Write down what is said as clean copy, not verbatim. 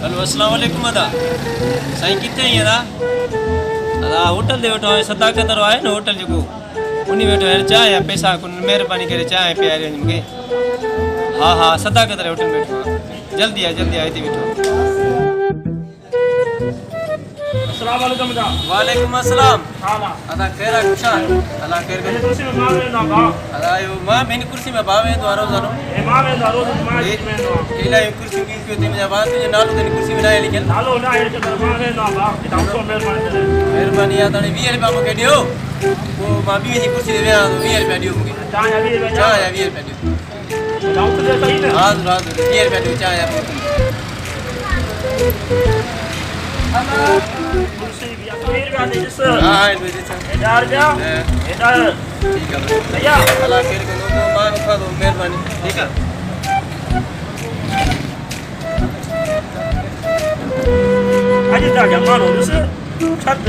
hello अस्सलाम वालेकुम अदा साईं किथे आई अदा अदा होटल दे वेठो आहियां सदाकत वारो आहे न होटल जेको उन वेठो आहियां चांहि या पैसा कोन महिरबानी करे चांहि पियारे वञ मूंखे हा हा सदाकत वारे होटल में वेठो आहियां जल्दी आ हिते वेठो अस्सलाम वालेकुम दा वालेकुम अस्सलाम हां अदा खैर खुशाल अल्लाह खैर करे कुर्सी में मां वेंदा बा अदा यो मां बिन कुर्सी में भावे द्वारो जानो ए मां वेंदा रोज मां वेंदा इला कुर्सी की पे ते मुझे बात तुझे नालो तेरी कुर्सी में ना है लेकिन नालो ना है के मां वेंदा बा इतना सो मेहरबानी आ तने 20 रुपया मुके दियो वो मां भी जी कुर्सी दे 20 रुपया दियो मुके चाय अभी में चाय 20 रुपया दियो जाऊं तो सही ना हां 20 रुपया दियो चाय आप कुर्सी भी आ तो रुपया दे जिस हां ये दे चाय यार जा इधर ठीक है भैया अल्लाह खैर करे तो मां खा दो मेहरबानी ठीक है आज जा मानो जिस छत